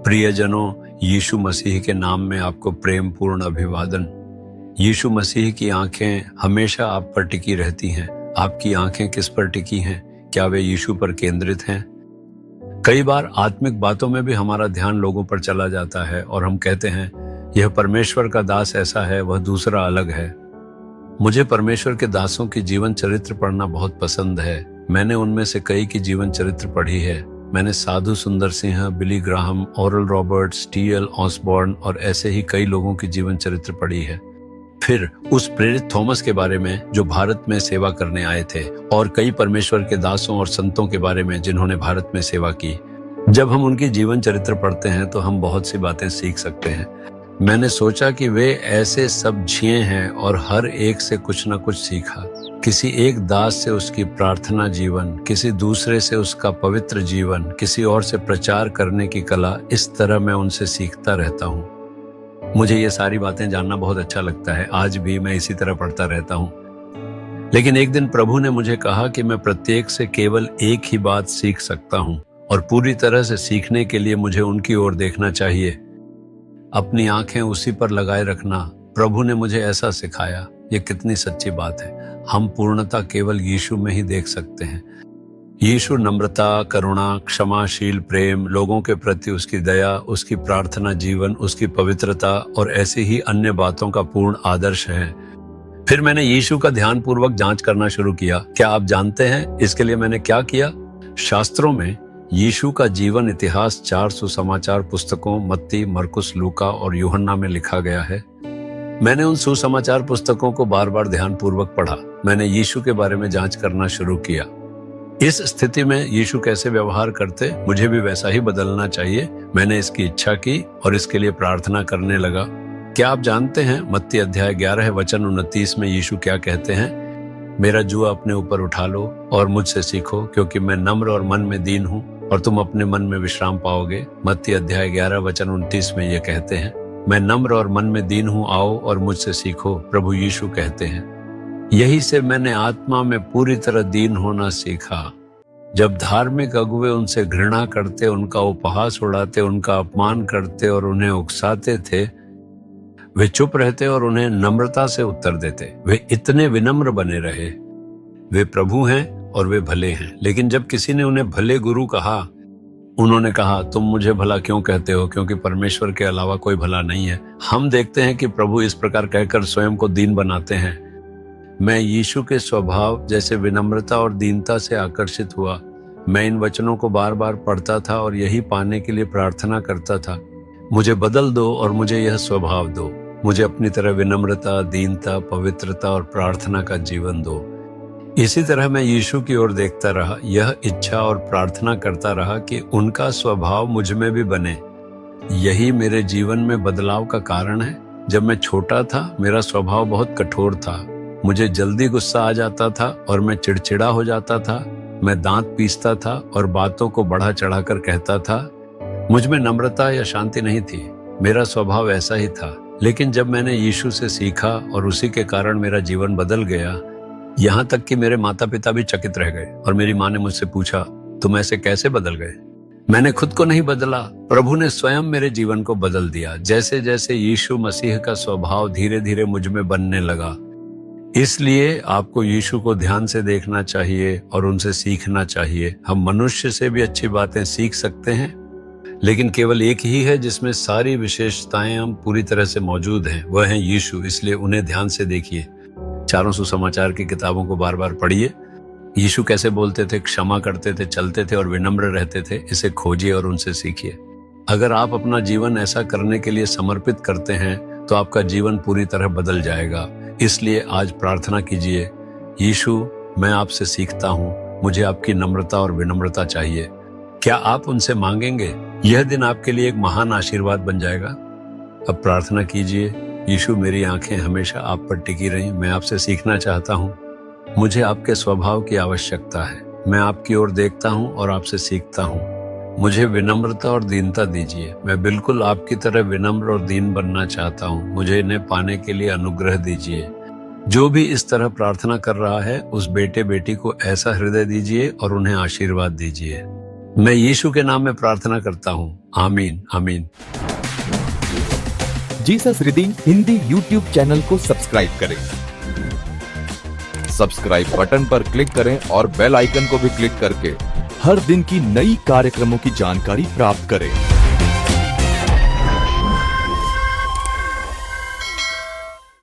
प्रियजनों, यीशु मसीह के नाम में आपको प्रेम पूर्ण अभिवादन। यीशु मसीह की आंखें हमेशा आप पर टिकी रहती हैं। आपकी आंखें किस पर टिकी हैं? क्या वे यीशु पर केंद्रित हैं? कई बार आत्मिक बातों में भी हमारा ध्यान लोगों पर चला जाता है और हम कहते हैं, यह परमेश्वर का दास ऐसा है, वह दूसरा अलग है। मुझे परमेश्वर के दासों की जीवन चरित्र पढ़ना बहुत पसंद है। मैंने उनमें से कई की जीवन चरित्र पढ़ी है। मैंने Sadhu Sundar Singh, Billy Graham, Oral Roberts, T L. Osborn और ऐसे ही कई लोगों की जीवन चरित्र पढ़ी है। फिर उस प्रेरित थॉमस के बारे में जो भारत में सेवा करने आए थे, और कई परमेश्वर के दासों और संतों के बारे में जिन्होंने भारत में सेवा की। जब हम उनकी जीवन चरित्र पढ़ते हैं तो हम बहुत सी बातें सीख सकते हैं। मैंने सोचा कि वे ऐसे सब झिए हैं और हर एक से कुछ न कुछ सीखा। किसी एक दास से उसकी प्रार्थना जीवन, किसी दूसरे से उसका पवित्र जीवन, किसी और से प्रचार करने की कला। इस तरह मैं उनसे सीखता रहता हूँ। मुझे ये सारी बातें जानना बहुत अच्छा लगता है। आज भी मैं इसी तरह पढ़ता रहता हूँ। लेकिन एक दिन प्रभु ने मुझे कहा कि मैं प्रत्येक से केवल एक ही बात सीख सकता हूँ, और पूरी तरह से सीखने के लिए मुझे उनकी ओर देखना चाहिए। अपनी आंखें उसी पर लगाए रखना प्रभु ने मुझे ऐसा सिखाया। ये कितनी सच्ची बात है। हम पूर्णता केवल यीशु में ही देख सकते हैं। यीशु नम्रता, करुणा, क्षमाशील प्रेम, लोगों के प्रति उसकी दया, उसकी प्रार्थना जीवन, उसकी पवित्रता और ऐसी ही अन्य बातों का पूर्ण आदर्श है। फिर मैंने यीशु का ध्यानपूर्वक जांच करना शुरू किया। क्या आप जानते हैं इसके लिए मैंने क्या किया? शास्त्रों में यीशु का जीवन इतिहास 4 सुसमाचार पुस्तकों मत्ती, मरकुस, लूका और यूहन्ना में लिखा गया है। मैंने उन सुसमाचार पुस्तकों को बार बार ध्यानपूर्वक पढ़ा। मैंने यीशु के बारे में जांच करना शुरू किया। इस स्थिति में यीशु कैसे व्यवहार करते, मुझे भी वैसा ही बदलना चाहिए। मैंने इसकी इच्छा की और इसके लिए प्रार्थना करने लगा। क्या आप जानते हैं मत्ती अध्याय 11 वचन 29 में यीशु क्या कहते हैं? मेरा जुआ अपने ऊपर उठा लो और मुझसे सीखो, क्योंकि मैं नम्र और मन में दीन हूँ, और तुम अपने मन में विश्राम पाओगे। मत्ती अध्याय 11 वचन 29 में ये कहते हैं, मैं नम्र और मन में दीन हूँ, आओ और मुझसे सीखो, प्रभु यीशु कहते हैं। यही से मैंने आत्मा में पूरी तरह दीन होना सीखा। जब धार्मिक अगुवे उनसे घृणा करते, उनका उपहास उड़ाते, उनका अपमान करते और उन्हें उकसाते थे, वे चुप रहते और उन्हें नम्रता से उत्तर देते। वे इतने विनम्र बने रहे। वे प्रभु हैं और वे भले हैं। लेकिन जब किसी ने उन्हें भले गुरु कहा, उन्होंने कहा, तुम मुझे भला क्यों कहते हो, क्योंकि परमेश्वर के अलावा कोई भला नहीं है। हम देखते हैं कि प्रभु इस प्रकार कहकर स्वयं को दीन बनाते हैं। मैं यीशु के स्वभाव जैसे विनम्रता और दीनता से आकर्षित हुआ। मैं इन वचनों को बार बार पढ़ता था और यही पाने के लिए प्रार्थना करता था। मुझे बदल दो और मुझे यह स्वभाव दो। मुझे अपनी तरह विनम्रता, दीनता, पवित्रता और प्रार्थना का जीवन दो। इसी तरह मैं यीशु की ओर देखता रहा, यह इच्छा और प्रार्थना करता रहा कि उनका स्वभाव मुझ में भी बने। यही मेरे जीवन में बदलाव का कारण है। जब मैं छोटा था, मेरा स्वभाव बहुत कठोर था। मुझे जल्दी गुस्सा आ जाता था और मैं चिड़चिड़ा हो जाता था। मैं दांत पीसता था और बातों को बढ़ा चढ़ाकर कहता था। मुझ में नम्रता या शांति नहीं थी। मेरा स्वभाव ऐसा ही था। लेकिन जब मैंने यीशु से सीखा और उसी के कारण मेरा जीवन बदल गया, यहाँ तक कि मेरे माता पिता भी चकित रह गए और मेरी माँ ने मुझसे पूछा, तुम ऐसे कैसे बदल गए? मैंने खुद को नहीं बदला, प्रभु ने स्वयं मेरे जीवन को बदल दिया। जैसे जैसे यीशु मसीह का स्वभाव धीरे धीरे मुझ में बनने लगा। इसलिए आपको यीशु को ध्यान से देखना चाहिए और उनसे सीखना चाहिए। हम मनुष्य से भी अच्छी बातें सीख सकते हैं, लेकिन केवल एक ही है जिसमें सारी विशेषताएं हम पूरी तरह से मौजूद हैं, वह है यीशु। इसलिए उन्हें ध्यान से देखिए। 4 सुसमाचार की किताबों को बार बार पढ़िए। यीशु कैसे बोलते थे, क्षमा करते थे, चलते थे और विनम्र रहते थे, इसे खोजिए और उनसे सीखिए। अगर आप अपना जीवन ऐसा करने के लिए समर्पित करते हैं तो आपका जीवन पूरी तरह बदल जाएगा। इसलिए आज प्रार्थना कीजिए, यीशु मैं आपसे सीखता हूँ, मुझे आपकी नम्रता और विनम्रता चाहिए। क्या आप उनसे मांगेंगे? यह दिन आपके लिए एक महान आशीर्वाद बन जाएगा। अब प्रार्थना कीजिए, यीशु मेरी आंखें हमेशा आप पर टिकी रहीं। मैं आपसे सीखना चाहता हूँ। मुझे आपके स्वभाव की आवश्यकता है। मैं आपकी ओर देखता हूँ और आपसे सीखता हूँ। मुझे विनम्रता और दीनता दीजिए। मैं बिल्कुल आपकी तरह विनम्र और दीन बनना चाहता हूँ। मुझे इन्हें पाने के लिए अनुग्रह दीजिए। जो भी इस तरह प्रार्थना कर रहा है, उस बेटे बेटी को ऐसा हृदय दीजिए और उन्हें आशीर्वाद दीजिए। मैं यीशु के नाम में प्रार्थना करता हूँ, आमीन आमीन। Jesus redeem Hindi YouTube channel को सब्सक्राइब करें। सब्सक्राइब बटन पर क्लिक करें और बेल आइकन को भी क्लिक करके हर दिन की नई कार्यक्रमों की जानकारी प्राप्त करें।